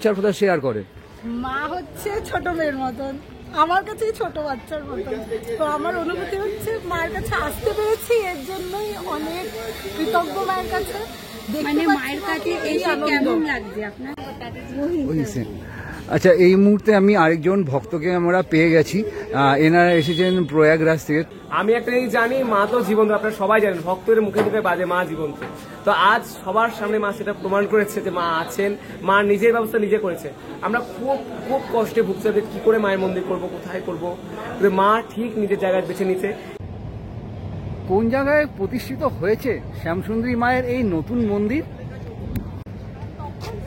চার কথা শেয়ার করে। মা হচ্ছে ছোট মেয়ের মতন, আমার কাছে ছোট বাচ্চার মতন। তো আমার অনুভূতি হচ্ছে মায়ের কাছে আসতে পেরেছি, এর জন্যই অনেক কৃতজ্ঞ মায়ের কাছে। মানে মায়ের কাছে এসে কেমন লাগছে আপনার? আচ্ছা, এই মুহূর্তে আমি আরেকজন ভক্তকে আমরা পেয়ে গেছি। এনারা এসেছেন প্রয়াগরাজ থেকে। আমি একটা জিনিস জানি, মা তো জীবন্ত, আপনারা সবাই জানেন, ভক্তের মুখে মুখে বাজে মা জীবন্ত। তো আজ সবার সামনে মা সেটা প্রমাণ করেছে যে মা আছেন, মা নিজের ব্যবস্থা নিজে করেছে। আমরা খুব খুব কষ্টে ভুগছি যে কি করে মায়ের মন্দির করব, কোথায় করব, মা ঠিক নিজের জায়গায় বেছে নিচ্ছে। কোন জায়গায় প্রতিষ্ঠিত হয়েছে শ্যামসুন্দরী মায়ের এই নতুন মন্দির?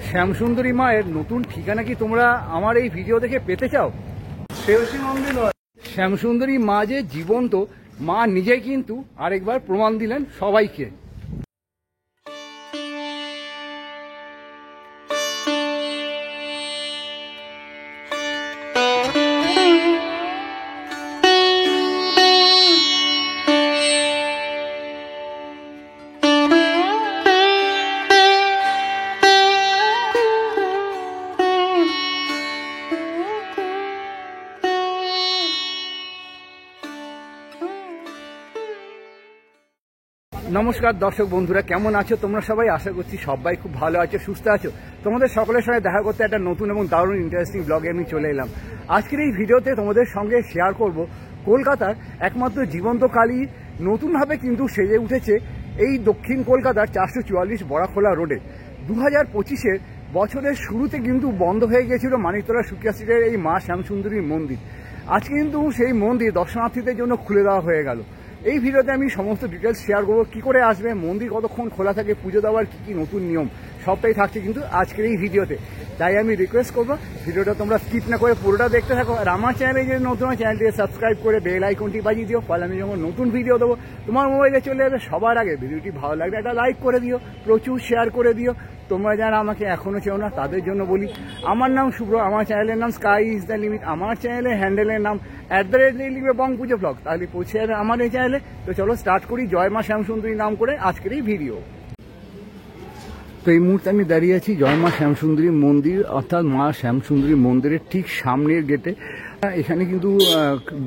শ্যামসুন্দরী মায়ের নতুন ঠিকানা কি তোমরা আমার এই ভিডিও দেখে পেতে চাও? শ্যামসুন্দরী মা যে জীবন্ত, মা নিজেই কিন্তু আরেকবার প্রমাণ দিলেন সবাইকে। নমস্কার দর্শক বন্ধুরা, কেমন আছো তোমরা সবাই? আশা করছি সবাই খুব ভালো আছো, সুস্থ আছো। তোমাদের সকলের সঙ্গে দেখা করতে একটা নতুন এবং দারুণ ইন্টারেস্টিং ব্লগে আমি চলে এলাম। আজকের এই ভিডিওতে তোমাদের সঙ্গে শেয়ার করব কলকাতার একমাত্র জীবন্ত কালী নতুনভাবে কিন্তু সেজে উঠেছে এই দক্ষিণ কলকাতার 444 বড়াখোলা রোডে। 2025-এর বছরের শুরুতে কিন্তু বন্ধ হয়ে গিয়েছিল মানিকতলা সুকিয়া স্ট্রিটের এই মা শ্যামসুন্দরীর মন্দির। আজকে কিন্তু সেই মন্দির দর্শনার্থীদের জন্য খুলে দেওয়া হয়ে গেল। এই ভিডিওতে আমি সমস্ত ডিটেলস শেয়ার করবো, কী করে আসবে, মন্দির কতক্ষণ খোলা থাকে, পুজো দেওয়ার কী কী নতুন নিয়ম, সবটাই থাকছে কিন্তু আজকের এই ভিডিওতে। তাই আমি রিকোয়েস্ট করবো ভিডিওটা তোমরা স্কিপ না করে পুরোটা দেখতে থাকো। আর আমার চ্যানেলে যে নতুন চ্যানেলটিকে সাবস্ক্রাইব করে বেল আইকনটি বাজিয়ে দিও, ফলে আমি যখন নতুন ভিডিও দেবো তোমার মোবাইলে চলে যাবে সবার আগে। ভিডিওটি ভালো লাগলে একটা লাইক করে দিও, প্রচুর শেয়ার করে দিও। তোমরা যারা আমাকে এখনও চেও না তাদের জন্য বলি, আমার নাম শুভ্র, আমার চ্যানেলের নাম স্কাই ইজ দ্য লিমিট, আমার চ্যানেলের হ্যান্ডেলের নাম @লিখবে বং পুজো ব্লগ, তাহলে পৌঁছে যাবে আমার এই চ্যানেলে। তো চলো স্টার্ট করি জয় মা শ্যামসুন্দরী নাম করে আজকের এই ভিডিও। তো এই মুহূর্তে আমি দাঁড়িয়ে আছি জয় মা শ্যামসুন্দরী মন্দির, অর্থাৎ মা শ্যামসুন্দরী মন্দিরের ঠিক সামনের গেটে। এখানে কিন্তু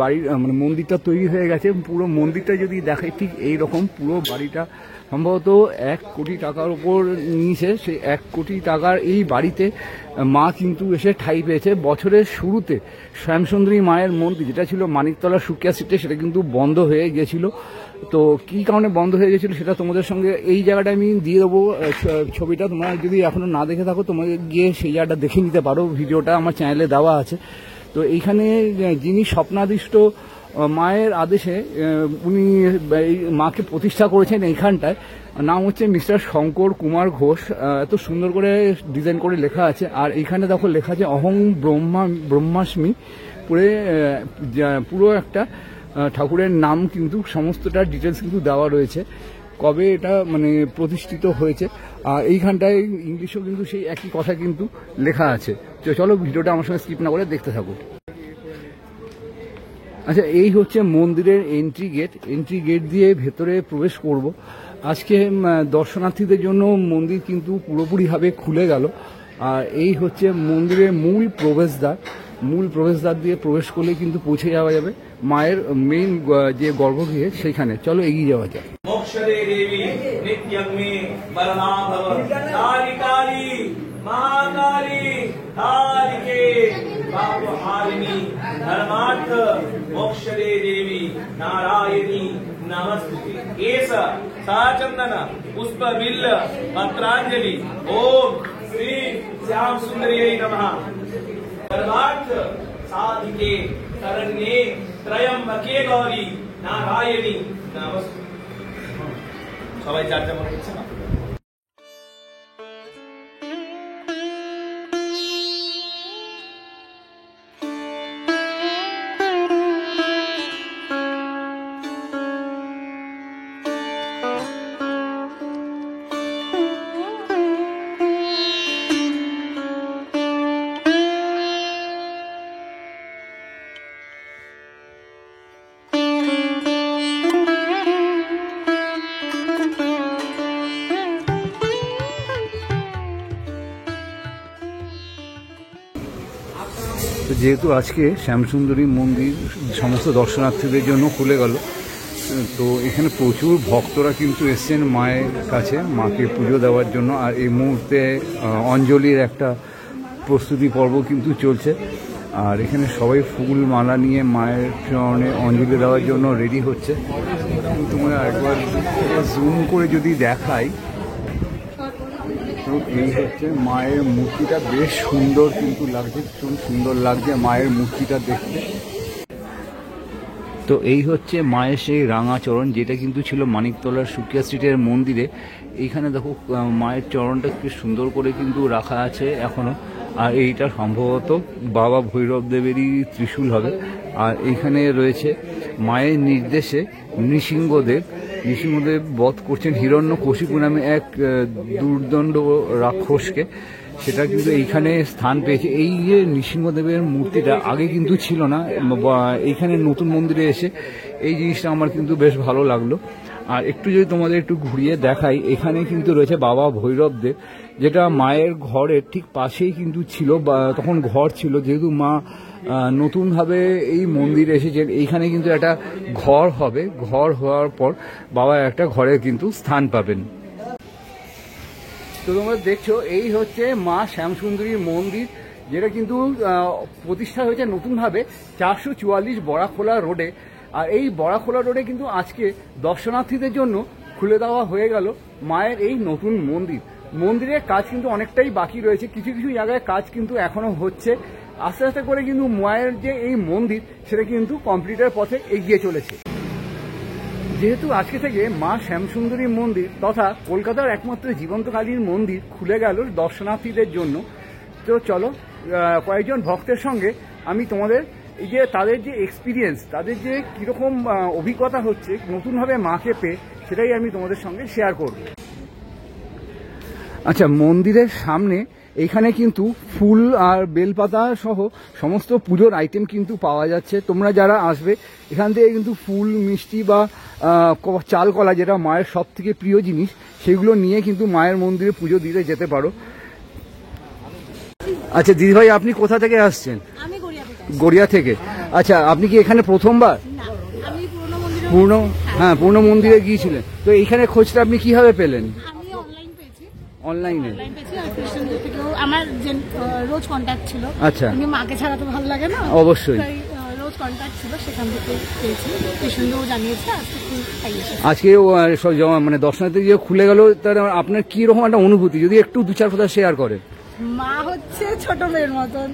বাড়ির মানে মন্দিরটা তৈরি হয়ে গেছে। পুরো মন্দিরটা যদি দেখাই ঠিক এইরকম, পুরো বাড়িটা সম্ভবত 1 কোটি টাকার উপর নিয়েছে। সেই 1 কোটি টাকার এই বাড়িতে মা কিন্তু এসে ঠাঁই পেয়েছে। বছরের শুরুতে শ্যামসুন্দরী মায়ের মন্দির যেটা ছিল মানিকতলা সুকিয়া স্ট্রিটে, সেটা কিন্তু বন্ধ হয়ে গিয়েছিল। তো কী কারণে বন্ধ হয়ে গেছিল সেটা তোমাদের সঙ্গে এই জায়গাটা আমি দিয়ে দেবো ছবিটা। তোমরা যদি এখনও না দেখে থাকো তোমাদের গিয়ে সেই জায়গাটা দেখে নিতে পারো, ভিডিওটা আমার চ্যানেলে দেওয়া আছে। তো এইখানে যিনি স্বপ্নাদিষ্ট মায়ের আদেশে উনি এই মাকে প্রতিষ্ঠা করেছেন এইখানটায়, নাম হচ্ছে মিস্টার শঙ্কর কুমার ঘোষ। এত সুন্দর করে ডিজাইন করে লেখা আছে। আর এইখানে দেখো লেখা আছে অহং ব্রহ্মাস্মি, পুরো একটা ঠাকুরের নাম কিন্তু সমস্তটার ডিটেলস কিন্তু দেওয়া রয়েছে, কবে এটা মানে প্রতিষ্ঠিত হয়েছে। আর এইখানটায় ইংলিশেও কিন্তু সেই একই কথা কিন্তু লেখা আছে। তো চলো ভিডিওটা আমার সঙ্গে স্কিপ না করে দেখতে থাকো। আচ্ছা, এই হচ্ছে মন্দিরের এন্ট্রি গেট দিয়ে ভেতরে প্রবেশ করব। আজকে দর্শনার্থীদের জন্য মন্দির কিন্তু পুরোপুরিভাবে খুলে গেল। আর এই হচ্ছে মন্দিরের মূল প্রবেশদ্বার দিয়ে প্রবেশ করলে কিন্তু পৌঁছে যাওয়া যাবে মায়ের মেইন যে গর্ভগৃহে, সেইখানে। চলো এগিয়ে যাওয়া যায়। धर्मार्थ मोक्षदे देवी नारायणी नमस्ते। केस साचंदन पुष्प बिल्ल पत्रांजलि ओम श्री श्याम सुंदरी नमः। धर्मार्थ साधिके शरण्ये त्रयंबके गौरी नारायणी नमस्ते। সবাই যার যেমন করছে না। তো যেহেতু আজকে শ্যামসুন্দরী মন্দির সমস্ত দর্শনার্থীদের জন্য খুলে গেল, তো এখানে প্রচুর ভক্তরা কিন্তু এসছেন মায়ের কাছে মাকে পুজো দেওয়ার জন্য। আর এই মুহূর্তে অঞ্জলির একটা প্রস্তুতি পর্ব কিন্তু চলছে, আর এখানে সবাই ফুল মালা নিয়ে মায়ের চরণে অঞ্জলি দেওয়ার জন্য রেডি হচ্ছে। তোমরা একবার জুম করে যদি দেখাই, তো এই হচ্ছে মায়ের মূর্তিটা, বেশ সুন্দর কিন্তু লাগছে, ভীষণ সুন্দর লাগছে মায়ের মূর্তিটা দেখতে। তো এই হচ্ছে মায়ের সেই রাঙা চরণ, যেটা কিন্তু ছিল মানিকতলার সুকিয়া স্ট্রিটের মন্দিরে। এইখানে দেখো মায়ের চরণটা কি সুন্দর করে কিন্তু রাখা আছে এখনো। আর এইটা সম্ভবত বাবা ভৈরব দেবেরই ত্রিশূল হবে। আর এইখানে রয়েছে মায়ের নির্দেশে নৃসিংহদেব বধ করছেন হিরণ্যকশিপু নামে এক দুর্দণ্ড রাক্ষসকে। সেটা কিন্তু এইখানে স্থান পেয়েছে। এই যে নৃসিংহদেবের মূর্তিটা আগে কিন্তু ছিল না, এইখানে নতুন মন্দিরে এসে এই জিনিসটা আমার কিন্তু বেশ ভালো লাগলো। আর একটু যদি তোমাদের একটু ঘুরিয়ে দেখাই, এখানে কিন্তু রয়েছে বাবা ভৈরবদেব, যেটা মায়ের ঘরের ঠিক পাশেই কিন্তু ছিল, তখন ঘর ছিল, যেহেতু মা নতুনভাবে এই মন্দিরে এসেছেন। এইখানে কিন্তু একটা ঘর হবে, ঘর হওয়ার পর বাবা একটা ঘরে কিন্তু স্থান পাবেন। তো তোমরা দেখছো এই হচ্ছে মা শ্যামসুন্দরীর মন্দির, যেটা কিন্তু প্রতিষ্ঠা হয়েছে নতুনভাবে 444 বড়াখোলা রোডে। আর এই বড়াখোলা রোডে কিন্তু আজকে দর্শনার্থীদের জন্য খুলে দেওয়া হয়ে গেল মায়ের এই নতুন মন্দির। মন্দিরের কাজ কিন্তু অনেকটাই বাকি রয়েছে, কিছু কিছু জায়গায় কাজ কিন্তু এখনো হচ্ছে। আস্তে আস্তে করে কিন্তু মায়ের যে এই মন্দির সেটা কিন্তু কমপ্লিটের পথে এগিয়ে চলেছে। যেহেতু আজকে থেকে মা শ্যামসুন্দরী মন্দির তথা কলকাতার একমাত্র জীবন্তকালীন মন্দির খুলে গেল দর্শনার্থীদের জন্য, তো চলো কয়েকজন ভক্তের সঙ্গে আমি তোমাদের এই যে তাদের যে এক্সপিরিয়েন্স, তাদের যে কীরকম অভিজ্ঞতা হচ্ছে নতুনভাবে মাকে পেয়ে, সেটাই আমি তোমাদের সঙ্গে শেয়ার করব। আচ্ছা, মন্দিরের সামনে এইখানে কিন্তু ফুল আর বেলপাতা সহ সমস্ত পুজোর আইটেম কিন্তু পাওয়া যাচ্ছে। তোমরা যারা আসবে এখান থেকে কিন্তু ফুল, মিষ্টি বা চাল কলা, যেটা মায়ের সব থেকে প্রিয় জিনিস, সেগুলো নিয়ে কিন্তু মায়ের মন্দিরে পুজো দিতে যেতে পারো। আচ্ছা দিদিভাই, আপনি কোথা থেকে আসছেন? আমি গড়িয়া থেকে। আচ্ছা, আপনি কি এখানে প্রথমবার? না, আমি পূর্ণ মন্দিরে গিয়েছিলেন, তো এইখানে খোঁজটা আপনি কিভাবে পেলেন? আমি অনলাইন পেয়েছি। অনলাইনে? আর কৃষ্ণনগর থেকেও আমার যে রোজ কন্ট্যাক্ট ছিল। আচ্ছা, কিন্তু মাকে ছাড়া তো ভালো লাগে না। অবশ্যই। রোজ কন্ট্যাক্ট ছিল, সেখান থেকে পেয়েছি। কৃষ্ণনগর জানিয়েছে আজকে আজকে মানে দর্শনার্থী যে খুলে গেল, তার আপনার কি রকম একটা অনুভূতি, যদি একটু দু চার কথা শেয়ার করেন। মা হচ্ছে ছোট মেয়ের মতন,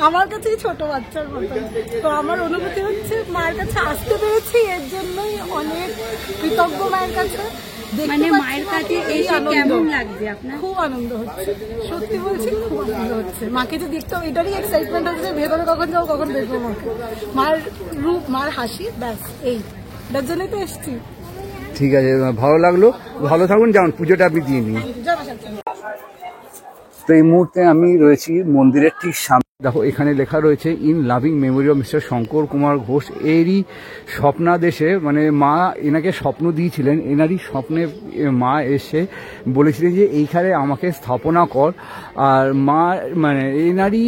আমার কাছেই ছোট বাচ্চার মতন। তো আমার অনুভূতি হচ্ছে মায়ের কাছে আসতে পেরেছি, এর জন্যই অনেক কৃতজ্ঞ মায়ের কাছে। মানে মায়ের কাছে এসে কেমন লাগছে আপনার? খুব আনন্দ হচ্ছে, সত্যি বলছি, খুব আনন্দ হচ্ছে। মাকে যে দেখতে, এটারই এক্সাইটমেন্ট হচ্ছে, ভেতরে কখন যাবো, কখন দেখবো মাকে। মার রূপ, মার হাসি, ব্যাস এইটার জন্যই তো এসছি। ঠিক আছে, ভালো লাগলো, ভালো থাকুন, যান পুজোটা আপনি দিয়ে নিন। তো এই মুহূর্তে আমি রয়েছি মন্দিরের ঠিক সামনে। দেখো এখানে লেখা রয়েছে in loving memory of mister Shankar Kumar Ghosh. এরই স্বপ্নাদেশে, মানে মা এনাকে স্বপ্ন দিয়েছিলেন, এনারই স্বপ্নে মা এসে বলেছিলেন যে এইখানে আমাকে স্থাপনা কর। আর মা মানে এনারই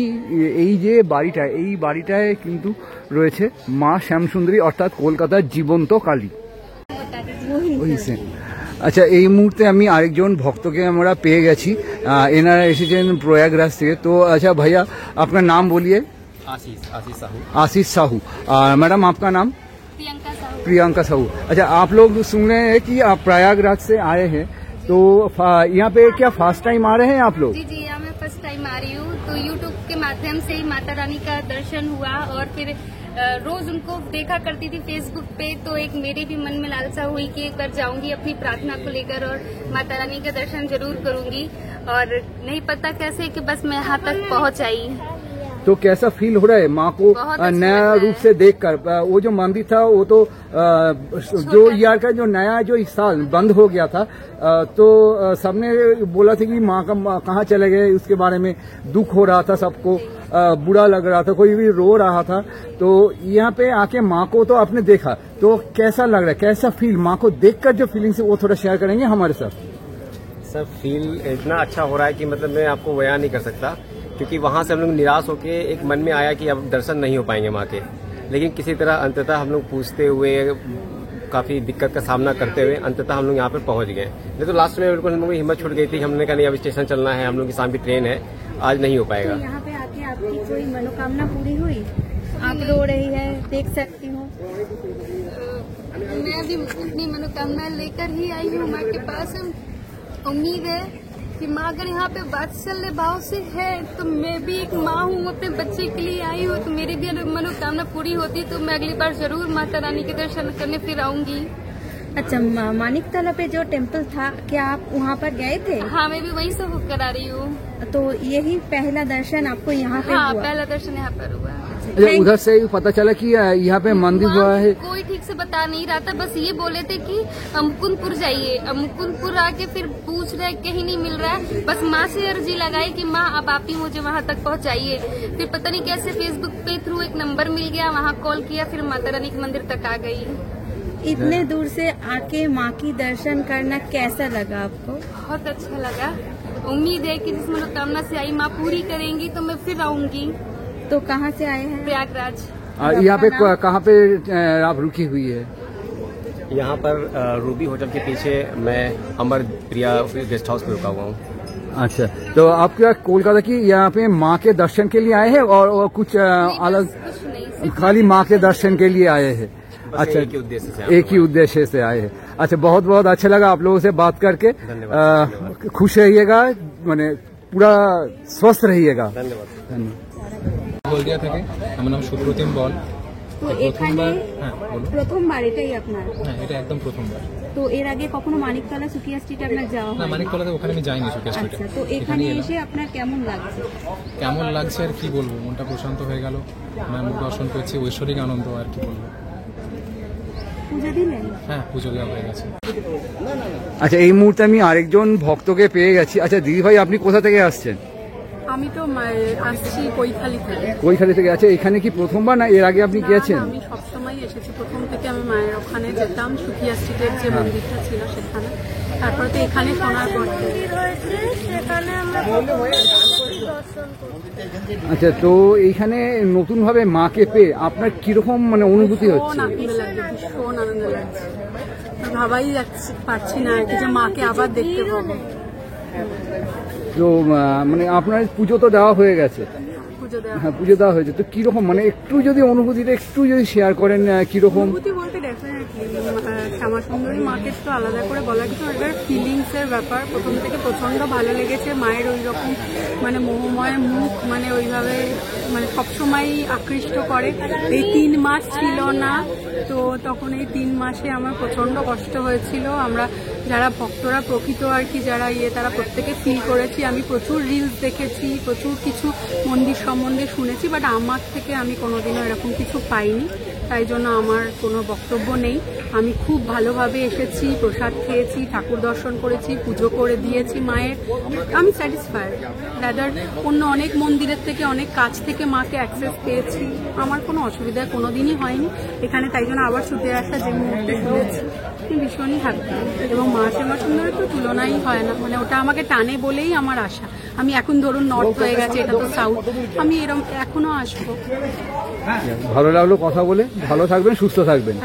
এই যে বাড়িটা, এই বাড়িটায় কিন্তু রয়েছে মা শ্যামসুন্দরী, অর্থাৎ কলকাতার জীবন্ত কালী। আচ্ছা, এই মুহূর্তে আমি আরেকজন ভক্তকে আমরা পেয়ে গেছি, এনারা এসেছেন প্রয়াগরাজ থেকে। তো अच्छा भैया, आपका नाम बोलिए। आशीष साहू। मैडम आपका नाम? प्रियंका साहू। अच्छा, आप लोग सुन रहे हैं कि आप प्रयागराज से आए हैं, तो यहाँ पे क्या फर्स्ट टाइम आ रहे हैं आप लोग? जी, यहाँ मैं फर्स्ट टाइम आ रही हूँ। तो यूट्यूब के माध्यम से ही माता रानी का दर्शन हुआ, और फिर रोज उनको देखा करती थी फेसबुक पे। तो एक मेरे भी मन में लालसा हुई कि एक बार जाऊंगी अपनी प्रार्थना को लेकर और माता रानी का दर्शन जरूर करूंगी। और नहीं पता कैसे कि बस मैं यहाँ तक पहुँच आई। तो कैसा फील हो रहा है माँ को नया रूप से देखकर? वो जो मंदिर था वो तो जो ईयर का जो नया जो इस साल बंद हो गया था, तो सबने बोला था कि माँ का कहाँ चले गए, उसके बारे में दुख हो रहा था सबको, बुरा लग रहा था, कोई भी रो रहा था। तो यहाँ पे आके माँ को तो आपने देखा, तो कैसा लग रहा है, कैसा फील माँ को देखकर जो फीलिंग्स है वो थोड़ा शेयर करेंगे हमारे साथ? सर, फील इतना अच्छा हो रहा है कि मतलब मैं आपको बयान नहीं कर सकता, क्योंकि वहाँ से हम लोग निराश होके एक मन में आया कि अब दर्शन नहीं हो पाएंगे माँ के, लेकिन किसी तरह अंततः हम लोग पूछते हुए काफ़ी दिक्कत का सामना करते हुए अंततः हम लोग यहाँ पर पहुँच गए। नहीं तो लास्ट में बिल्कुल हम लोग की हिम्मत छूट गई थी, हमने कहा नहीं अब स्टेशन चलना है, हम लोग की शाम की ट्रेन है, आज नहीं हो पाएगा। तो यहाँ पे आके आपकी कोई मनोकामना पूरी हुई? आप रो रही है, देख सकती हूँ। मैं भी अपनी मनोकामना लेकर ही आई हूँ माँ के पास। उम्मीद है कि माँ अगर यहाँ पे वात्सल्य भाव से है तो मैं भी एक माँ हूँ, अपने बच्चे के लिए आई हूँ, तो मेरी भी मनोकामना पूरी होती तो मैं अगली बार जरूर माता रानी के दर्शन करने फिर आऊंगी। अच्छा, मानिक तला पे जो टेम्पल था, क्या आप वहाँ पर गए थे? हाँ, मैं भी वहीं से होकर आ रही हूँ। तो यही पहला दर्शन आपको यहाँ पे हाँ, हुआ? पहला दर्शन यहाँ पर हुआ। अच्छा, उधर से पता चला कि यहाँ पे मंदिर हुआ है? कोई ठीक से बता नहीं रहा था, बस ये बोले थे कि मुकुंदपुर जाइए। मुकुंदपुर आके फिर पूछ रहे कहीं नहीं मिल रहा है, बस माँ से अर्जी लगाई कि माँ अब आप ही मुझे वहाँ तक पहुँचाइए। फिर पता नहीं कैसे फेसबुक पे थ्रू एक नंबर मिल गया, वहाँ कॉल किया, फिर माता रानी के मंदिर तक आ गई। इतने दूर से आके माँ की दर्शन करना कैसा लगा आपको? बहुत अच्छा लगा। उम्मीद है कि जिस मनोकामना से आई माँ पूरी करेंगी तो मैं फिर आऊंगी। तो कहाँ से आए हैं? प्रयागराज। यहाँ पे कहाँ पे आप रुकी हुई है? यहाँ पर रूबी होटल के पीछे मैं अमर प्रिया गेस्ट हाउस में रुका हुआ हूँ। अच्छा, तो आप क्या कोलकाता की यहाँ पे माँ के दर्शन के लिए आए हैं और कुछ अलग? कुछ नहीं, खाली माँ के दर्शन के लिए आए हैं? अच्छा, एक ही उद्देश्य से एक ही उद्देश्य से आए हैं। अच्छा, बहुत बहुत अच्छा लगा आप लोगों से बात करके। धन्यवाद। खुश रहिएगा, माने पूरा स्वस्थ रहिएगा। धन्यवाद। হলদিয়া থেকে আমার নাম সুব্রতিম বল। তো এখানে হ্যাঁ বলুন। প্রথমবার এটাই আপনার? হ্যাঁ, এটা একদম প্রথমবার। তো এর আগে কখনো মানিকতলা সুকিয়া স্ট্রিটে আপনার যাওয়া না, হয়? মানিকতলাতে ওখানে আমি যাইনি সুকিয়া স্ট্রিটে। আচ্ছা, তো এখানে এসে আপনার কেমন লাগছে? কেমন লাগছে আর কি বলবো, মনটা প্রশান্ত হয়ে গেল। মুখ দর্শন করছি, ঐশ্বরিক আনন্দ আর কি বলবো। পূজা দিলেন? হ্যাঁ, পুজো দেওয়া হয়ে গেছে। আচ্ছা, এই মুহূর্তে আমি আরেকজন ভক্তকে পেয়ে গেছি। আচ্ছা দিদি ভাই, আপনি কোথা থেকে আসছেন? আমি তো আসছি কৈখালি থেকে। কৈখালি থেকে। আচ্ছা, এখানে কি প্রথমবার না এর আগে আপনি গিয়েছেন? আমি সবসময় এসেছি, প্রথম থেকে আমি মায়ের ওখানে যেতাম, সুকিয়া স্ট্রিটের যে মন্দিরটা ছিল সেখানে। তারপরে তো এখানে শোনার পর আচ্ছা, তো এইখানে নতুন ভাবে মাকে পেয়ে আপনার কিরকম মানে অনুভূতি হচ্ছে? আনন্দ লাগছে, ভীষণ আনন্দ লাগছে। ভাবাই পারছি না আর কি যে মাকে আবার দেখতে পাবো। তো মানে আপনার পুজো তো দেওয়া হয়ে গেছে? পুজো দেওয়া, হ্যাঁ, পুজো দেওয়া হয়েছে। তো কিরকম মানে একটু যদি অনুভূতিটা একটু যদি শেয়ার করেন, কিরকম? অনুভূতি বলতে ডেফিনেটলি শ্যামা সুন্দরী মাকে তো আলাদা করে বলা কিছু, এটার ফিলিংস এর ব্যাপার। প্রথম থেকে প্রচন্ড ভালো লেগেছে মায়ের ওই রকম মানে মোহময় মুখ, মানে ওইভাবে মানে সবসময় আকৃষ্ট করে। এই 3 মাস ছিল না, তো তখন এই 3 মাসে আমার প্রচন্ড কষ্ট হয়েছিল। আমরা যারা ভক্তরা প্রকৃত আর কি যারা তারা প্রত্যেকে ফিল করেছি। আমি প্রচুর রিলস দেখেছি, প্রচুর কিছু মন্দির সম্বন্ধে শুনেছি, বাট আমার থেকে আমি কোনোদিনও এরকম কিছু পাইনি। তাই জন্য আমার কোনো বক্তব্য নেই। আমি খুব ভালোভাবে এসেছি, প্রসাদ খেয়েছি, ঠাকুর দর্শন করেছি, পুজো করে দিয়েছি মায়ের। আমি স্যাটিসফাইড। রাদার অন্য অনেক মন্দিরের থেকে অনেক কাছ থেকে মাকে অ্যাক্সেস পেয়েছি, আমার কোনো অসুবিধা কোনোদিনই হয়নি এখানে। তাই জন্য আবার ছুটে আসা যে মুহূর্তে শুনেছি আমি ভীষণই হ্যাপি। এবং মা শ্যামা সুন্দরের তো তুলনাই হয় না, মানে ওটা আমাকে টানে বলেই আমার আশা। আমি এখন ধরুন নর্থ হয়ে গেছে, এটা তো সাউথ, আমি এরকম এখনো আসবো। ভালো লাগলো কথা বলে। ভালো থাকবেন, সুস্থ থাকবেন।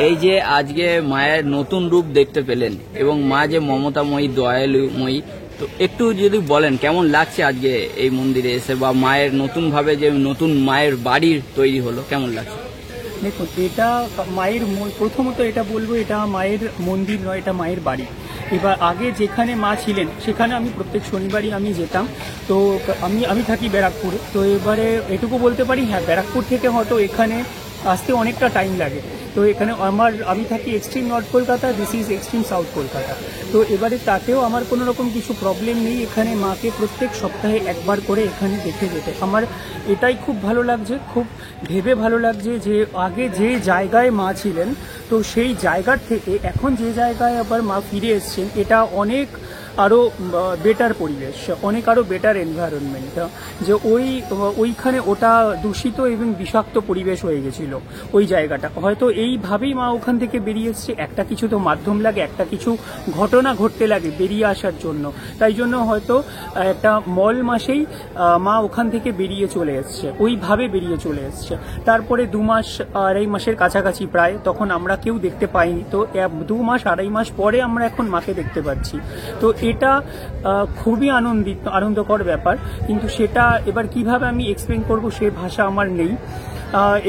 এই যে আজকে মায়ের নতুন রূপ দেখতে পেলেন এবং মা যে মমতাময়ী দয়ালুময়ী, তো একটু যদি বলেন কেমন লাগছে আজকে এই মন্দিরে এসে, বা মায়ের নতুন ভাবে যে নতুন মায়ের বাড়ি তৈরি হলো, কেমন লাগছে? দেখুন, এটা মায়ের প্রথমত এটা বলবো, এটা মায়ের মন্দির নয়, এটা মায়ের বাড়ি। এবার আগে যেখানে মা ছিলেন সেখানে আমি প্রত্যেক শনিবারই আমি যেতাম। তো আমি থাকি ব্যারাকপুরে। তো এবারে এটুকু বলতে পারি, হ্যাঁ, ব্যারাকপুর থেকে হয়তো এখানে আসতে অনেকটা টাইম লাগে। তো এখানে আমি থাকি extreme north Kolkata, this is extreme south Kolkata. তো এবারে তাতেও আমার কোনো রকম কিছু প্রবলেম নেই এখানে মাকে প্রত্যেক সপ্তাহে একবার করে এখানে দেখে যেতে। আমার এটাই খুব ভালো লাগছে, খুব ভেবে ভালো লাগছে যে আগে যে জায়গায় মা ছিলেন, তো সেই জায়গার থেকে এখন যে জায়গায় আবার মা ফিরে এসছেন, এটা অনেক আরও বেটার পরিবেশ, অনেক আরও বেটার এনভায়রনমেন্ট, যে ওইখানে ওটা দূষিত এবং বিষাক্ত পরিবেশ হয়ে গেছিল ওই জায়গাটা। হয়তো এইভাবেই মা ওখান থেকে বেরিয়ে এসছে, একটা কিছু তো মাধ্যম লাগে, একটা কিছু ঘটনা ঘটতে লাগে বেরিয়ে আসার জন্য, তাই জন্য হয়তো একটা মল মাসেই মা ওখান থেকে বেরিয়ে চলে এসছে, ওইভাবে বেরিয়ে চলে এসছে। তারপরে 2 মাস 2.5 মাসের কাছাকাছি প্রায়, তখন আমরা কেউ দেখতে পাইনি, তো 2 মাস 2.5 মাস পরে আমরা এখন মাকে দেখতে পাচ্ছি। তো এটা খুবই আনন্দকর ব্যাপার, কিন্তু সেটা এবার কিভাবে আমি এক্সপ্লেন করব সে ভাষা আমার নেই।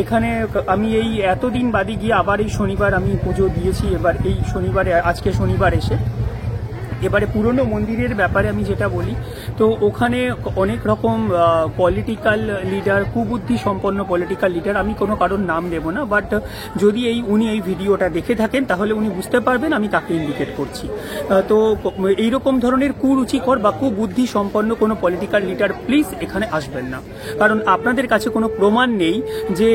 এখানে আমি এই এতদিন বাদে গিয়ে আবার এই শনিবার আমি পুজো দিয়েছি, এবার এই শনিবারে, আজকে শনিবার এসে এবারে পুরনো মন্দিরের ব্যাপারে আমি যেটা বলি, তো ওখানে অনেক রকম পলিটিক্যাল লিডার, কুবুদ্ধি সম্পন্ন পলিটিক্যাল লিডার, আমি কোনো কারোর নাম দেব না, বাট যদি উনি এই ভিডিওটা দেখে থাকেন তাহলে উনি বুঝতে পারবেন আমি তাকে ইন্ডিকেট করছি। তো এইরকম ধরনের কুরুচিকর বা কুবুদ্ধি সম্পন্ন কোনো পলিটিক্যাল লিডার প্লিজ এখানে আসবেন না, কারণ আপনাদের কাছে কোনো প্রমাণ নেই যে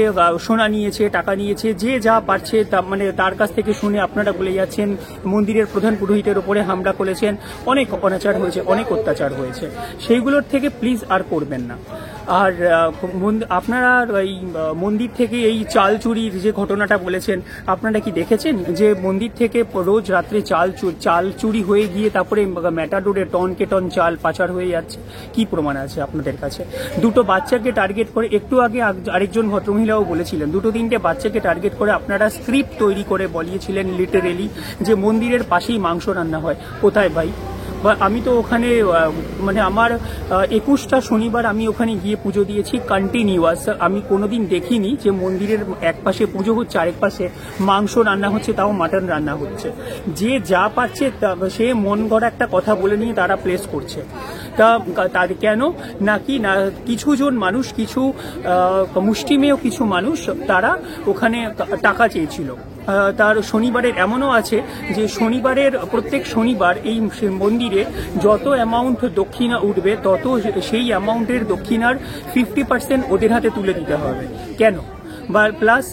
সোনা নিয়েছে, টাকা নিয়েছে, যে যা পারছে মানে তার কাছ থেকে শুনে আপনারা বলে যাচ্ছেন মন্দিরের প্রধান পুরোহিতের উপরে হামলা করেছেন, অনেক অনাচার হয়েছে, অনেক অত্যাচার হয়েছে, সেইগুলোর থেকে প্লিজ আর করবেন না। আর আপনারা এই মন্দির থেকে এই চাল চুরির যে ঘটনাটা বলেছেন, আপনারা কি দেখেছেন যে মন্দির থেকে রোজ রাত্রে চাল চুরি হয়ে গিয়ে তারপরে ম্যাটাডোরে টনকে টন চাল পাচার হয়ে যাচ্ছে? কি প্রমাণ আছে আপনাদের কাছে? 2টো বাচ্চাকে টার্গেট করে, একটু আগে আরেকজন ভদ্রমহিলাও বলেছিলেন, 2-3টে বাচ্চাকে টার্গেট করে আপনারা স্ক্রিপ্ট তৈরি করে বলিয়েছিলেন লিটারেলি যে মন্দিরের পাশেই মাংস রান্না হয়। কোথায় ভাই? বা আমি তো ওখানে মানে আমার 21টা শনিবার আমি ওখানে গিয়ে পুজো দিয়েছি কন্টিনিউয়াস, আমি কোনোদিন দেখিনি যে মন্দিরের এক পাশে পুজো হচ্ছে আরেক পাশে মাংস রান্না হচ্ছে, তাও মাটন রান্না হচ্ছে। যে যা পাচ্ছে সে মন গড়া একটা কথা বলে নিয়ে তারা প্লেস করছে। তা তার কেন নাকি না কিছুজন মানুষ, কিছু মুষ্টিমেয় কিছু মানুষ তারা ওখানে টাকা চেয়েছিল। তার শনিবারের এমনও আছে যে শনিবারের প্রত্যেক শনিবার এই মন্দিরে যত অ্যামাউন্ট দক্ষিণা উঠবে তত সেই অ্যামাউন্টের দক্ষিণার 50% ওদের হাতে তুলে দিতে হবে। কেন? বা প্লাস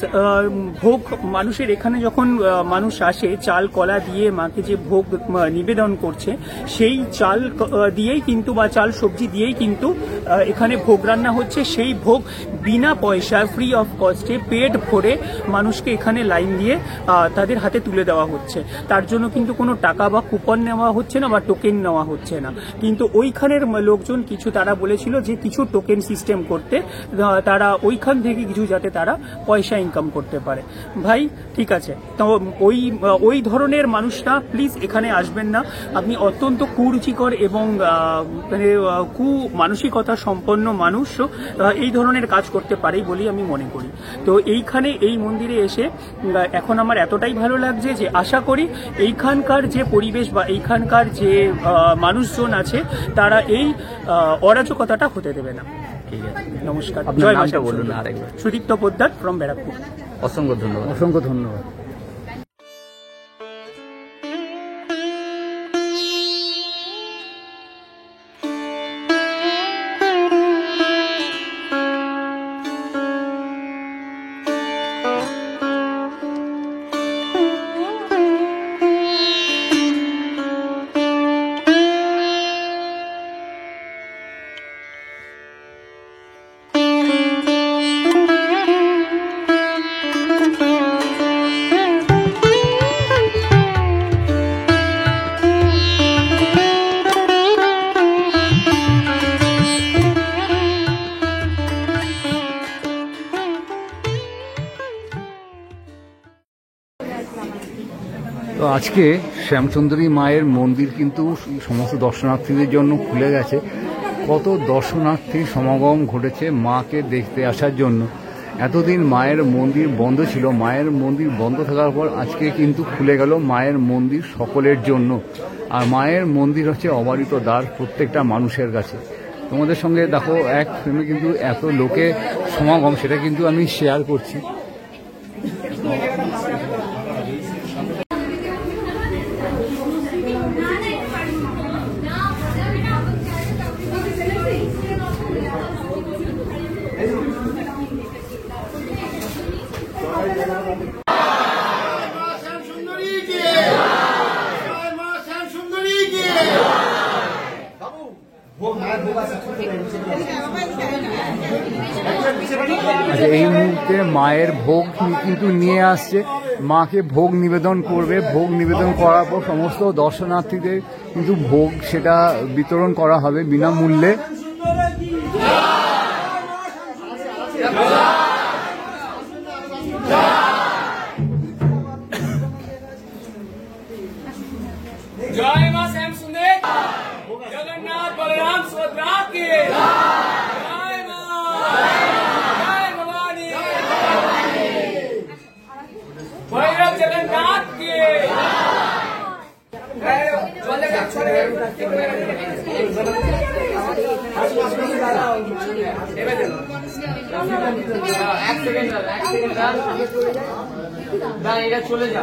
ভোগ মানুষের এখানে যখন মানুষ আসে চাল কলা দিয়ে মাকে যে ভোগ নিবেদন করছে, সেই চাল দিয়েই কিন্তু বা চাল সবজি দিয়েই কিন্তু এখানে ভোগ রান্না হচ্ছে। সেই ভোগ বিনা পয়সা ফ্রি অফ কস্টে পেট ভরে মানুষকে এখানে লাইন দিয়ে তাদের হাতে তুলে দেওয়া হচ্ছে। তার জন্য কিন্তু কোনো টাকা বা কুপন নেওয়া হচ্ছে না বা টোকেন নেওয়া হচ্ছে না। কিন্তু ওইখানের লোকজন কিছু তারা বলেছিল যে কিছু টোকেন সিস্টেম করতে, তারা ওইখান থেকে কিছু যাতে তারা পয়সা ইনকাম করতে পারে। ভাই ঠিক আছে, তো ওই ধরনের মানুষরা প্লিজ এখানে আসবেন না। আপনি অত্যন্ত কুরুচিকর এবং কু মানসিকতা সম্পন্ন মানুষ এই ধরনের কাজ করতে পারেই বলেই আমি মনে করি। তো এইখানে এই মন্দিরে এসে এখন আমার এতটাই ভালো লাগছে যে আশা করি এইখানকার যে পরিবেশ বা এইখানকার যে মানুষজন আছে তারা এই অরাজকতাটা হতে দেবে না। ঠিক আছে, নমস্কার। আপনার নামটা বলুন আরেকবার। সুদীপ্ত পোদ্দার ফ্রম ব্যারাকপুর। অসংখ্য ধন্যবাদ। অসংখ্য ধন্যবাদ। তো আজকে শ্যামসুন্দরী মায়ের মন্দির কিন্তু সমস্ত দর্শনার্থীদের জন্য খুলে গেছে। কত দর্শনার্থীর সমাগম ঘটেছে মাকে দেখতে আসার জন্য। এতদিন মায়ের মন্দির বন্ধ ছিল, মায়ের মন্দির বন্ধ থাকার পর আজকে কিন্তু খুলে গেল মায়ের মন্দির সকলের জন্য। আর মায়ের মন্দির হচ্ছে অবারিত দ্বার প্রত্যেকটা মানুষের কাছে। তোমাদের সঙ্গে দেখো এক ফ্রেমে কিন্তু এত লোকে সমাগম, সেটা কিন্তু আমি শেয়ার করছি। श्याम सुंदरी की আচ্ছা, এই মুহূর্তে মায়ের ভোগ কিন্তু নিয়ে আসছে, মাকে ভোগ নিবেদন করবে। ভোগ নিবেদন করার পর সমস্ত দর্শনার্থীদের কিন্তু ভোগ সেটা বিতরণ করা হবে বিনামূল্যে। জয় মা শ্যাম সুন্দর, জগন্নাথ বলরাম সুভদ্রা কি জয় মা, জয় ভবানী, ভৈরব জগন্নাথ কি এটা চলে যা।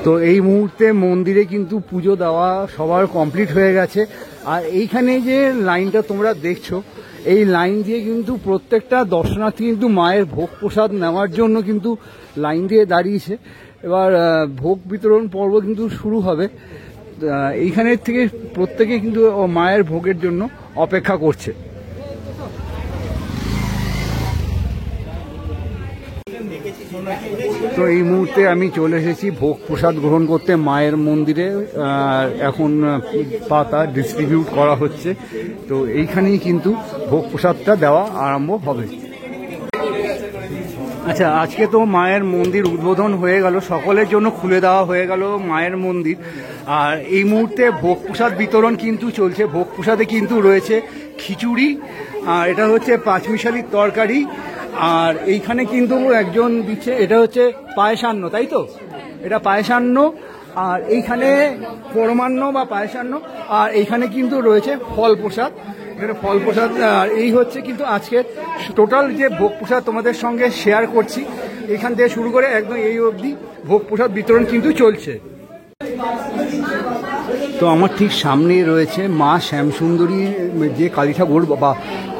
তো এই মুহূর্তে মন্দিরে কিন্তু পুজো দেওয়া সবার কমপ্লিট হয়ে গেছে। আর এইখানে যে লাইনটা তোমরা দেখছো, এই লাইন দিয়ে কিন্তু প্রত্যেকটা দর্শনার্থী কিন্তু মায়ের ভোগ প্রসাদ নেওয়ার জন্য কিন্তু লাইন দিয়ে দাঁড়িয়েছে। এবার ভোগ বিতরণ পর্ব কিন্তু শুরু হবে। এইখানের থেকে প্রত্যেকে কিন্তু মায়ের ভোগের জন্য অপেক্ষা করছে। তো এই মুহূর্তে আমি চলে এসেছি ভোগ প্রসাদ গ্রহণ করতে মায়ের মন্দিরে। এখন পাতা ডিস্ট্রিবিউট করা হচ্ছে। তো এইখানেই কিন্তু ভোগ প্রসাদটা দেওয়া আরম্ভ হবে। আচ্ছা, আজকে তো মায়ের মন্দির উদ্বোধন হয়ে গেল, সকলের জন্য খুলে দেওয়া হয়ে গেল মায়ের মন্দির। আর এই মুহূর্তে ভোগ প্রসাদ বিতরণ কিন্তু চলছে। ভোগ প্রসাদে কিন্তু রয়েছে খিচুড়ি, আর এটা হচ্ছে পাঁচমিশালির তরকারি, আর এইখানে কিন্তু একজন দিচ্ছে, এটা হচ্ছে পায়েসান্ন, তাই তো? এটা পায়েসান্ন, আর এইখানে পরমান্ন বা পায়েসান্ন, আর এইখানে কিন্তু রয়েছে ফল প্রসাদ। এখানে ফল প্রসাদ। আর এই হচ্ছে কিন্তু আজকে টোটাল যে ভোগ প্রসাদ তোমাদের সঙ্গে শেয়ার করছি। এখান থেকে শুরু করে একদম এই অবধি ভোগ প্রসাদ বিতরণ কিন্তু চলছে। তো আমার ঠিক সামনেই রয়েছে মা শ্যামসুন্দরী যে কালী ঠাকুর, বা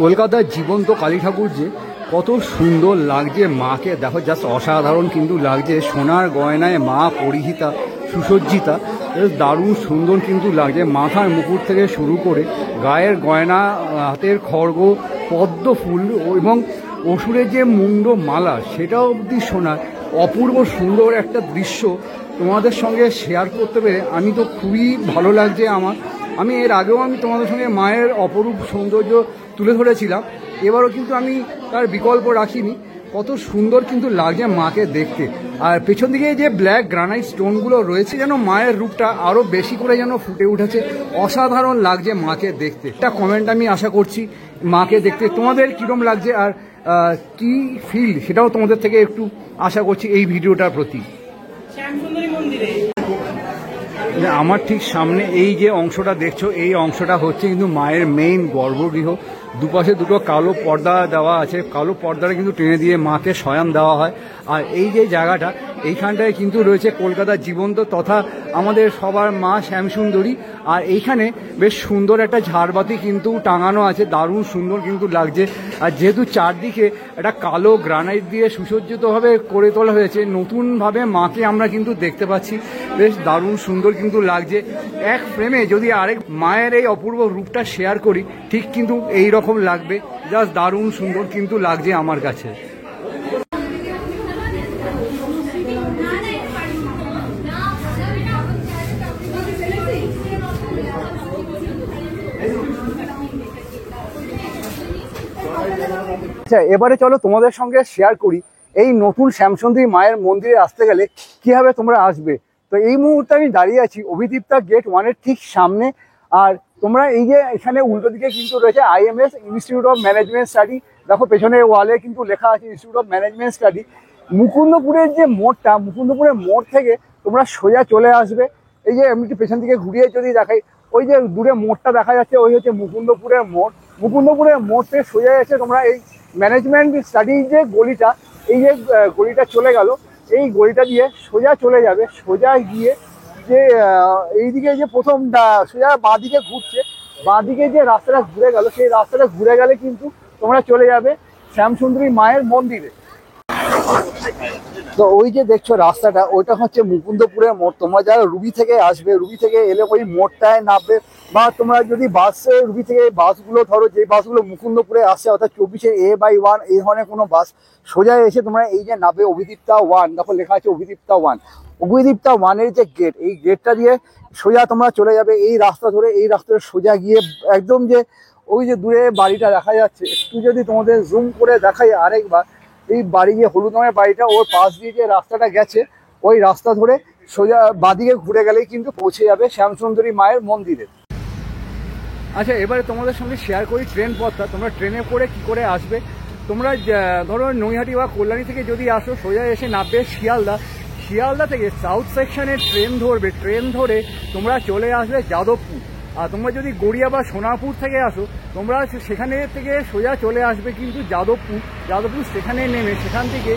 কলকাতার জীবন্ত কালী ঠাকুর, যে কত সুন্দর লাগছে মাকে। দেখো, জাস্ট অসাধারণ কিন্তু লাগছে। সোনার গয়নায় মা পরিহিতা, সুসজ্জিতা, দারুণ সুন্দর কিন্তু লাগছে। মাথার মুকুট থেকে শুরু করে গায়ের গয়না, হাতের খড়গ, পদ্ম ফুল এবং অসুরের যে মুন্ড মালা, সেটাও অবধি সোনার। অপূর্ব সুন্দর একটা দৃশ্য তোমাদের সঙ্গে শেয়ার করতে পেরে আমি তো খুবই ভালো লাগছে আমার। আমি এর আগেও তোমাদের সঙ্গে মায়ের অপরূপ সৌন্দর্য তুলে ধরেছিলাম, এবারও কিন্তু আমি তার বিকল্প রাখিনি। কত সুন্দর কিন্তু লাগছে মাকে দেখতে। আর পেছন দিকে যে ব্ল্যাক গ্রানাইট স্টোনগুলো রয়েছে, যেন মায়ের রূপটা আরও বেশি করে যেন ফুটে উঠেছে। অসাধারণ লাগছে মাকে দেখতে। একটা কমেন্ট আমি আশা করছি মাকে দেখতে তোমাদের কীরকম লাগছে, আর কি ফিল, সেটাও তোমাদের থেকে একটু আশা করছি এই ভিডিওটার প্রতি। আমার ঠিক সামনে এই যে অংশটা দেখছো, এই অংশটা হচ্ছে কিন্তু মায়ের মেইন গর্ভগৃহ। দুপাশে দুটো কালো পর্দা দেওয়া আছে। কালো পর্দাটা কিন্তু টেনে দিয়ে মাকে শয়ান দেওয়া হয়। আর এই যে জায়গাটা, এইখানটায় কিন্তু রয়েছে কলকাতার জীবন্ত তথা আমাদের সবার মা শ্যামসুন্দরী। আর এইখানে বেশ সুন্দর একটা ঝাড়বাতি কিন্তু টাঙানো আছে, দারুণ সুন্দর কিন্তু লাগছে। আর যেহেতু চারদিকে একটা কালো গ্রানাইট দিয়ে সুসজ্জিতভাবে করে তোলা হয়েছে, নতুনভাবে মাকে আমরা কিন্তু দেখতে পাচ্ছি। বেশ দারুণ সুন্দর কিন্তু লাগছে। এক ফ্রেমে যদি আরেক মায়ের এই অপূর্ব রূপটা শেয়ার করি, ঠিক কিন্তু এই রকম লাগবে। জাস্ট দারুণ সুন্দর কিন্তু লাগছে আমার কাছে। আচ্ছা, এবারে চলো তোমাদের সঙ্গে শেয়ার করি এই নতুন শ্যামসুন্দরী মায়ের মন্দিরে আসতে গেলে কিভাবে তোমরা আসবে। তো এই মুহূর্তে আমি দাঁড়িয়ে আছি অভিদীপ্তা গেট 1-এর ঠিক সামনে। আর তোমরা এই যে এখানে উল্টো দিকে কিন্তু রয়েছে IMS, institute of management study. দেখো পেছনে ওয়ালে কিন্তু লেখা আছে ইনস্টিটিউট অফ ম্যানেজমেন্ট স্টাডি। মুকুন্দপুরের যে মোড়টা, মুকুন্দপুরের মোড় থেকে তোমরা সোজা চলে আসবে। এই যে আমি একটু পেছন দিকে ঘুরিয়ে যদি দেখাই, ওই যে দূরে মোড়টা দেখা যাচ্ছে, ওই হচ্ছে মুকুন্দপুরের মোড়। মুকুন্দপুরের মোড় থেকে সোজা এসে তোমরা এই ম্যানেজমেন্ট স্টাডি যে গলিটা, এই যে গলিটা চলে গেল, এই গলিটা দিয়ে সোজা চলে যাবে। সোজা গিয়ে যে এইদিকে যে প্রথম সোজা বাঁ দিকে ঘুরছে, বাঁদিকে যে রাস্তাটা ঘুরে গেল সেই রাস্তাটা ঘুরে গেলে কিন্তু তোমরা চলে যাবে শ্যামসুন্দরী মায়ের মন্দিরে। তো ওই যে দেখছো রাস্তাটা, ওইটা হচ্ছে মুকুন্দপুরের মোড়। তোমরা যারা রুবি থেকে আসবে, রুবি থেকে এলে ওই মোড়টায় নামবে, বা তোমরা যদি বাসে রুবি থেকে বাসগুলো ধরো, যে বাসগুলো মুকুন্দপুরে আসে অর্থাৎ 24A/1 এই ধরনের কোনো বাস, সোজা এসে তোমরা এই যে নামবে অভিদীপ্তা 1, দেখো লেখা আছে অভিদীপ্তা 1। অভিদীপ্তা 1-এর যে গেট, এই গেটটা দিয়ে সোজা তোমরা চলে যাবে এই রাস্তা ধরে। এই রাস্তাটা সোজা গিয়ে একদম যে ওই যে দূরে বাড়িটা দেখা যাচ্ছে, একটু যদি তোমাদের জুম করে দেখাই আরেকবার, এই বাড়ি যে হলুদ রঙের বাড়িটা, ওর পাশ দিয়ে যে রাস্তাটা গেছে, ওই রাস্তা ধরে সোজা বাঁদিকে ঘুরে গেলেই কিন্তু পৌঁছে যাবে শ্যামসুন্দরী মায়ের মন্দিরে। আচ্ছা, এবারে তোমাদের সঙ্গে শেয়ার করি ট্রেন পথটা। তোমরা ট্রেনে করে কি করে আসবে। তোমরা ধরো নৈহাটি বা কল্যাণী থেকে যদি আসো, সোজা এসে নামবে শিয়ালদা। শিয়ালদা থেকে সাউথ সেকশনের ট্রেন ধরবে, ট্রেন ধরে তোমরা চলে আসবে যাদবপুর। আর তোমরা যদি গড়িয়া বা সোনাপুর থেকে আসো, তোমরা সেখানে থেকে সোজা চলে আসবে কিন্তু যাদবপুর। যাদবপুর সেখানে নেমে সেখান থেকে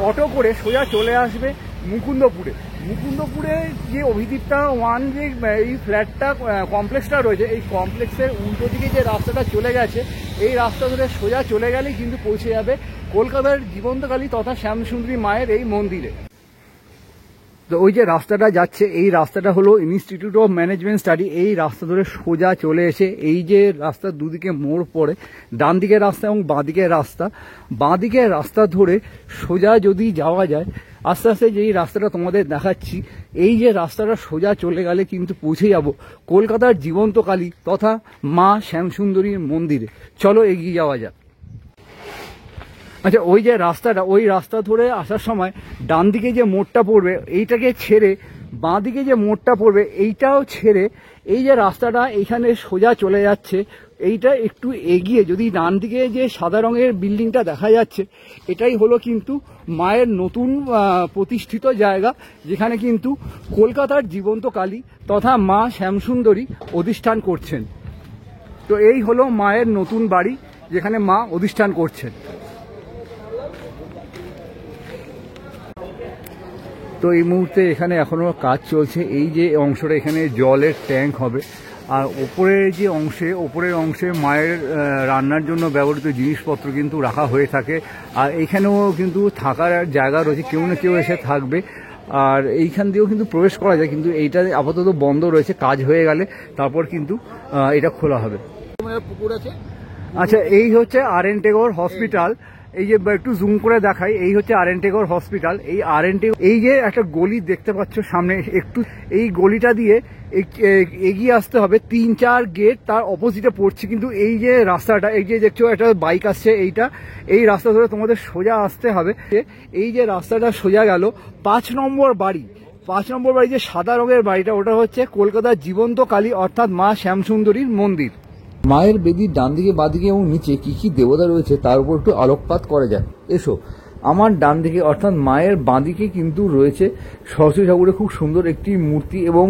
অটো করে সোজা চলে আসবে মুকুন্দপুরে। মুকুন্দপুরে যে অভিদীপ্তা 1 যে এই ফ্ল্যাটটা কমপ্লেক্সটা রয়েছে, এই কমপ্লেক্সের উল্টো দিকে যে রাস্তাটা চলে গেছে, এই রাস্তা ধরে সোজা চলে গেলেই কিন্তু পৌঁছে যাবে কলকাতার জীবন্তকালী তথা শ্যামসুন্দরী মায়ের এই মন্দিরে। তো ওই যে রাস্তাটা যাচ্ছে, এই রাস্তাটা হলো ইনস্টিটিউট অফ ম্যানেজমেন্ট স্টাডি। এই রাস্তা ধরে সোজা চলে এসে এই যে রাস্তার দুদিকে মোড় পড়ে, ডান দিকের রাস্তা এবং বাঁ দিকের রাস্তা, বাঁ দিকের রাস্তা ধরে সোজা যদি যাওয়া যায়, আস্তে আস্তে যেই রাস্তাটা তোমাদের দেখাচ্ছি, এই যে রাস্তাটা সোজা চলে গেলে কিন্তু পৌঁছে যাব কলকাতার জীবন্তকালী তথা মা শ্যামসুন্দরীর মন্দিরে। চলো এগিয়ে যাওয়া যাক। আচ্ছা, ওই যে রাস্তাটা, ওই রাস্তা ধরে আসার সময় ডান দিকে যে মোড়টা পড়বে, এইটাকে ছেড়ে বাঁ দিকে যে মোড়টা পড়বে, এইটাও ছেড়ে এই যে রাস্তাটা এইখানে সোজা চলে যাচ্ছে, এইটা একটু এগিয়ে যদি ডান দিকে যে সাদা রঙের বিল্ডিংটা দেখা যাচ্ছে, এটাই হলো কিন্তু মায়ের নতুন প্রতিষ্ঠিত জায়গা, যেখানে কিন্তু কলকাতার জীবন্ত কালী তথা মা শ্যামসুন্দরী অধিষ্ঠান করছেন। তো এই হলো মায়ের নতুন বাড়ি, যেখানে মা অধিষ্ঠান করছেন। তো এই মুহূর্তে এখানে এখনো কাজ চলছে। এই যে অংশটা, এখানে জলের ট্যাঙ্ক হবে, আর ওপরের যে ওপরের অংশে মায়ের রান্নার জন্য ব্যবহৃত জিনিসপত্র কিন্তু রাখা হয়ে থাকে। আর এইখানেও কিন্তু থাকার জায়গা রয়েছে, কেউ না কেউ এসে থাকবে। আর এইখান দিয়েও কিন্তু প্রবেশ করা যায়, কিন্তু এইটা আপাতত বন্ধ রয়েছে। কাজ হয়ে গেলে তারপর কিন্তু এটা খোলা হবে। পুকুর আছে। আচ্ছা, এই হচ্ছে আর.এন. টেগোর হসপিটাল। এই যে একটু জুম করে দেখাই, এই হচ্ছে আর.এন. টেগোর হসপিটাল। এই আর.এন. টেগোর, এই যে একটা গলি দেখতে পাচ্ছ সামনে, একটু এই গলিটা দিয়ে এগিয়ে আসতে হবে। 3-4 গেট তার অপোজিটে পড়ছে, কিন্তু এই যে রাস্তাটা, এই যে দেখছো একটা বাইক আসছে, এই রাস্তা ধরে তোমাদের সোজা আসতে হবে। এই যে রাস্তাটা সোজা গেল 5 নম্বর বাড়ি, 5 নম্বর বাড়ি যে সাদা রঙের বাড়িটা, ওটা হচ্ছে কলকাতার জীবন্ত কালী অর্থাৎ মা শ্যামসুন্দরীর মন্দির। মায়ের বেদির ডান দিকে, বাঁদিকে এবং নিচে কি কি দেবতা রয়েছে তার উপর একটু আলোকপাত করা যায়। এসো, আমার ডান দিকে অর্থাৎ মায়ের বাঁদিকে কিন্তু রয়েছে সরস্বতী ঠাকুরের খুব সুন্দর একটি মূর্তি, এবং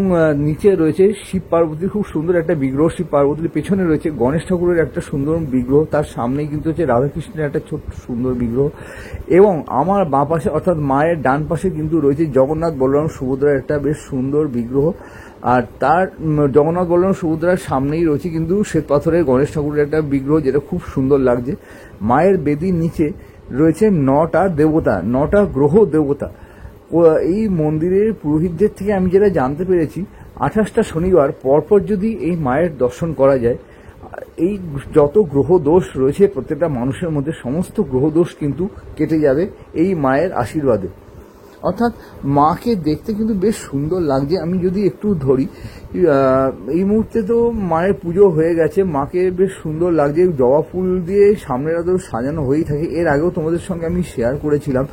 নিচে রয়েছে শিব পার্বতীর খুব সুন্দর একটা বিগ্রহ। শিব পার্বতীর পেছনে রয়েছে গণেশ ঠাকুরের একটা সুন্দর বিগ্রহ, তার সামনেই কিন্তু হচ্ছে রাধাকৃষ্ণের একটা ছোট্ট সুন্দর বিগ্রহ, এবং আমার বাঁ পাশে অর্থাৎ মায়ের ডান পাশে কিন্তু রয়েছে জগন্নাথ বলরাম সুভদ্রার একটা বেশ সুন্দর বিগ্রহ। আর তার জগন্নাথ বলরাম সুভদ্রার সামনেই রয়েছে কিন্তু শ্বেত পাথরের গণেশ ঠাকুরের একটা বিগ্রহ, যেটা খুব সুন্দর লাগছে। মায়ের বেদির নিচে রয়েছে 9টা দেবতা, 9টা গ্রহ দেবতা। এই মন্দিরের পুরোহিতদের থেকে আমি যেটা জানতে পেরেছি, 28টা শনিবার পরপর যদি এই মায়ের দর্শন করা যায়, এই যত গ্রহ দোষ রয়েছে প্রত্যেকটা মানুষের মধ্যে, সমস্ত গ্রহ দোষ কিন্তু কেটে যাবে এই মায়ের আশীর্বাদে। অর্থাৎ মাকে দেখতে কিন্তু বেশ সুন্দর লাগছে। আমি যদি একটু ধরি, এই মুহূর্তে তো মায়ের পুজো হয়ে গেছে, মাকে বেশ সুন্দর লাগছে, জবা ফুল দিয়ে সামনের আদর সাজানো হয়েই থাকে। এর আগেও তোমাদের সঙ্গে আমি শেয়ার করেছিলাম।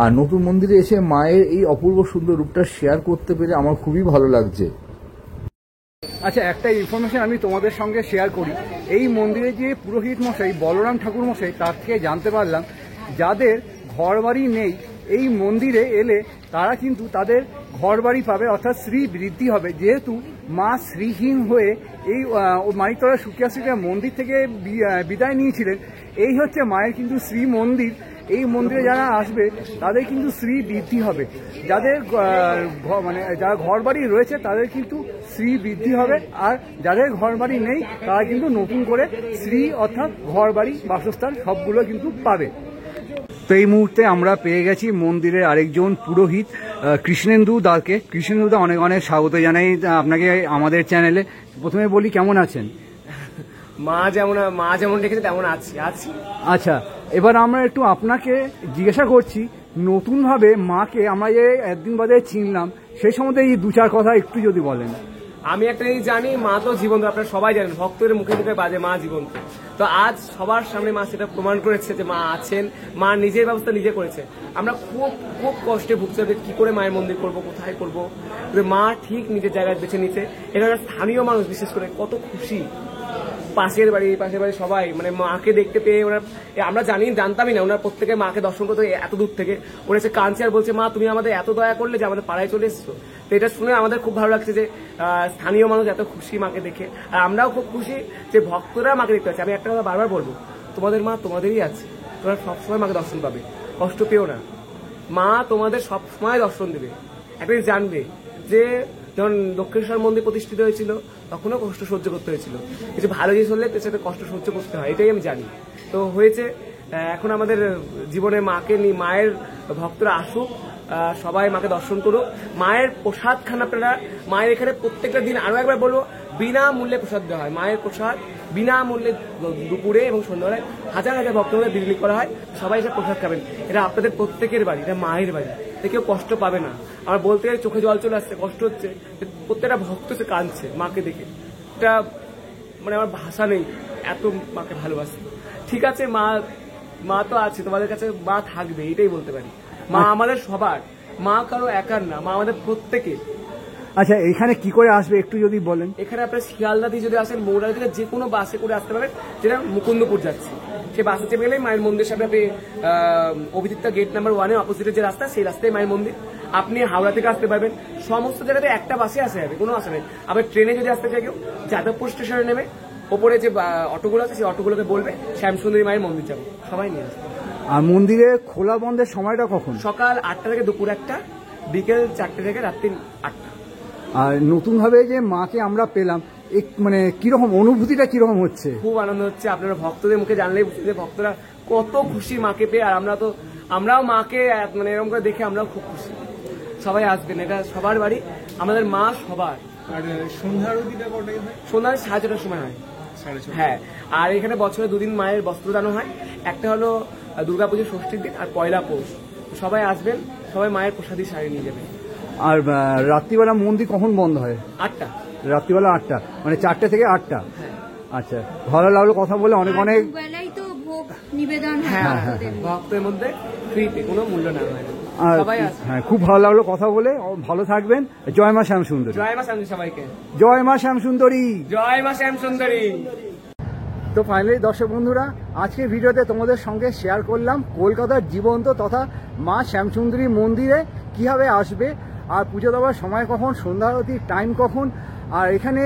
আর নতুন মন্দিরে এসে মায়ের এই অপূর্ব সুন্দর রূপটা শেয়ার করতে পেরে আমার খুবই ভালো লাগছে। আচ্ছা, একটা ইনফরমেশন আমি তোমাদের সঙ্গে শেয়ার করি। এই মন্দিরে যে পুরোহিত মশাই বলরাম ঠাকুর মশাই, তার থেকে জানতে পারলাম যাদের ঘর বাড়ি নেই, এই মন্দিরে এলে তারা কিন্তু তাদের ঘর বাড়ি পাবে, অর্থাৎ শ্রী বৃদ্ধি হবে। যেহেতু মা শ্রীহীন হয়ে এই মানিকতলা সুকিয়া স্ট্রিটের মন্দির থেকে বিদায় নিয়েছিলেন, এই হচ্ছে মায়ের কিন্তু শ্রী মন্দির। এই মন্দিরে যারা আসবে তাদের কিন্তু শ্রী বৃদ্ধি হবে, যাদের মানে যারা ঘর বাড়ি রয়েছে তাদের কিন্তু শ্রী বৃদ্ধি হবে, আর যাদের ঘর বাড়ি নেই তারা কিন্তু নতুন করে শ্রী অর্থাৎ ঘর বাড়ি বাসস্থান সবগুলো কিন্তু পাবে। তো এই মুহূর্তে আমরা পেয়ে গেছি মন্দিরের আরেকজন পুরোহিত কৃষ্ণেন্দু দাকে। কৃষ্ণেন্দু দা অনেক অনেক স্বাগত জানাই আপনাকে আমাদের চ্যানেলে। প্রথমে বলি কেমন আছেন? মা যেমন রেখেছে তেমন আছি। আচ্ছা, এবার আমরা একটু আপনাকে জিজ্ঞাসা করছি, নতুনভাবে মাকে আমরা যে একদিন বাদে চিনলাম সেই সম্বন্ধে এই দু চার কথা একটু যদি বলেন। আমি একটা জিনিস জানি, মা তো জীবন্ত, আপনারা সবাই জানেন, ভক্তের মুখে মুখে বাজে মা জীবন্ত। তো আজ সবার সামনে মা সেটা প্রমাণ করেছে যে মা আছেন, মা নিজের ব্যবস্থা নিজে করেছে। আমরা খুব খুব কষ্টে ভুগছি যে কি করে মায়ের মন্দির করব, কোথায় করব, মা ঠিক নিজের জায়গায় বেছে নিতে। এখানে স্থানীয় মানুষ বিশেষ করে কত খুশি, পাশের বাড়ি সবাই মানে মাকে দেখতে পেয়ে ওরা, আমরা জানতামই না ওনার প্রত্যেকে মাকে দর্শন করতে এত দূর থেকে ওরা এসে কাঁদছে আর বলছে মা তুমি আমাদের এত দয়া করলে যে আমাদের পাড়ায় চলে এসছো। তো এটা শুনে আমাদের খুব ভালো লাগছে যে স্থানীয় মানুষ এত খুশি মাকে দেখে, আর আমরাও খুব খুশি যে ভক্তরা মাকে দেখতে পাচ্ছে। আমি একটা কথা বারবার বলবো, তোমাদের মা তোমাদেরই আছে, তোমরা সবসময় মাকে দর্শন পাবে, কষ্ট পেও না, মা তোমাদের সবসময় দর্শন দেবে। একটা জানবে যে যখন দক্ষিণেশ্বর মন্দির প্রতিষ্ঠিত হয়েছিল তখনও কষ্ট সহ্য করতে হয়েছিল, কিছু ভালো জিনিস হলে সেটা কষ্ট সহ্য করতে হয়, এটাই আমি জানি। তো হয়েছে, এখন আমাদের জীবনে মাকে নিয়ে মায়ের ভক্তরা আসুক, সবাই মাকে দর্শন করুক। মায়ের প্রসাদ খান আপনারা, মায়ের এখানে প্রত্যেকটা দিন আরো একবার বলবো বিনামূল্যে প্রসাদ দেওয়া হয়। মায়ের প্রসাদ বিনামূল্যে দুপুরে এবং সন্ধ্যাবেলায় হাজার হাজার ভক্তদের বিলি করা হয়, সবাই এসে প্রসাদ খাবেন। এটা আপনাদের প্রত্যেকের বাড়ি, এটা মায়ের বাড়ি, কেউ কষ্ট পাবে না। আমার বলতে গেলে চোখে জল চলে আসছে, কষ্ট হচ্ছে, প্রত্যেকটা ভক্ত সে কাঁদছে মাকে দেখে। এটা মানে আমার ভাষা নেই, এত মাকে ভালোবাসে। ঠিক আছে, মা তো আছে তোমাদের কাছে, মা থাকবে, এটাই বলতে পারি। মা আমাদের সবার, মা কারো একার না, মা আমাদের প্রত্যেকের। আচ্ছা, এখানে কি করে আসবে একটু যদি বলেন। এখানে আপনার শিয়ালদা দিয়ে যদি আসেন, মৌরালি থেকে যে কোনো বাসে করে আসতে পারবেন, যেটা মুকুন্দপুর যাচ্ছে, সে বাসে চেপে গেলেই মায়ের মন্দির সামনে আপনি অভিজিৎতা গেট নাম্বার 1 এর অপোজিটে যে রাস্তা, সেই রাস্তায় মায়ের মন্দির। আপনি হাওড়া থেকে আসতে পারবেন, সমস্ত জায়গাতে একটা বাসে আসা যাবে, কোনো আসা নেই। আবার ট্রেনে যদি আসতে চাই কেউ, যাদবপুর স্টেশনে নেমে ওপরে যে অটোগুলো আছে সেই অটোগুলোকে বলবে শ্যামসুন্দরী মায়ের মন্দির যাবো, সবাই নিয়ে আসবে। আর মন্দিরে খোলা বন্ধের সময়টা কখন? সকাল 8টা থেকে দুপুর 1টা, বিকেল 4টে থেকে রাত্রি 8টা। আর নতুনভাবে যে মাকে আমরা পেলাম, মানে কিরকম অনুভূতিটা কিরকম হচ্ছে? খুব আনন্দ হচ্ছে, আপনারা ভক্তদের মুখে জানলেই বুঝতে, ভক্তরা কত খুশি মাকে পেয়ে। আর আমরাও মাকে মানে এরকম করে দেখে আমরাও খুব খুশি। সবাই আসবেন, এটা সবার বাড়ি, আমাদের মা সবার। আর সন্ধ্যা আরতিটা কটায় হয়? সন্ধ্যা 6:30টার সময় হয়। হ্যাঁ, আর এখানে বছরে 2 দিন মায়ের বস্ত্রদানও হয়, একটা হলো দুর্গাপুজোর ষষ্ঠীর দিন আর পয়লা পৌষ। সবাই আসবেন, সবাই মায়ের প্রসাদী শাড়ি নিয়ে যাবেন। আর রাত্রিবেলা মন্দির কখন বন্ধ হয়? 8টা। রাত্রিবেলা 8টা, মানে 4টে থেকে 8টা। আচ্ছা, ভালো লাগলো কথা বলে, অনেক বেলায় তো ভোগ নিবেদন হয় হ্যাঁ, ভক্তের মধ্যে ফ্রিতে, কোনো মূল্য না হয়। সবাই আসে। হ্যাঁ, খুব ভালো লাগলো কথা বলে, ভালো থাকবেন। জয় মা শ্যামসুন্দরী। জয় মা শ্যামসুন্দরী সবাইকে। জয় মা শ্যামসুন্দরী। জয় মা শ্যামসুন্দরী। তো ফাইনালি দর্শক বন্ধুরা, আজকের ভিডিওতে তোমাদের সঙ্গে শেয়ার করলাম কলকাতার জীবন্ত তথা মা শ্যামসুন্দরী মন্দিরে কিভাবে আসবে, আর পুজো দেওয়ার সময় কখন, সন্ধ্যা আরতির টাইম কখন, আর এখানে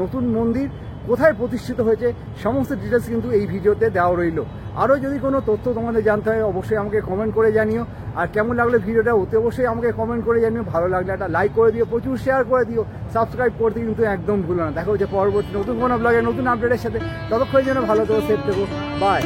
নতুন মন্দির কোথায় প্রতিষ্ঠিত হয়েছে, সমস্ত ডিটেলস কিন্তু এই ভিডিওতে দেওয়া রইল। আরও যদি কোনো তথ্য তোমাদের জানতে হয় অবশ্যই আমাকে কমেন্ট করে জানিও। আর কেমন লাগলো ভিডিওটা অতি অবশ্যই আমাকে কমেন্ট করে জানিও। ভালো লাগলে একটা লাইক করে দিও, প্রচুর শেয়ার করে দিও, সাবস্ক্রাইব করতে কিন্তু একদম ভুলো না। দেখা হচ্ছে পরবর্তী নতুন কোনো ব্লগে নতুন আপডেটের সাথে। ততক্ষণের জন্য ভালো থেকো, সেফ থেকো, বাই।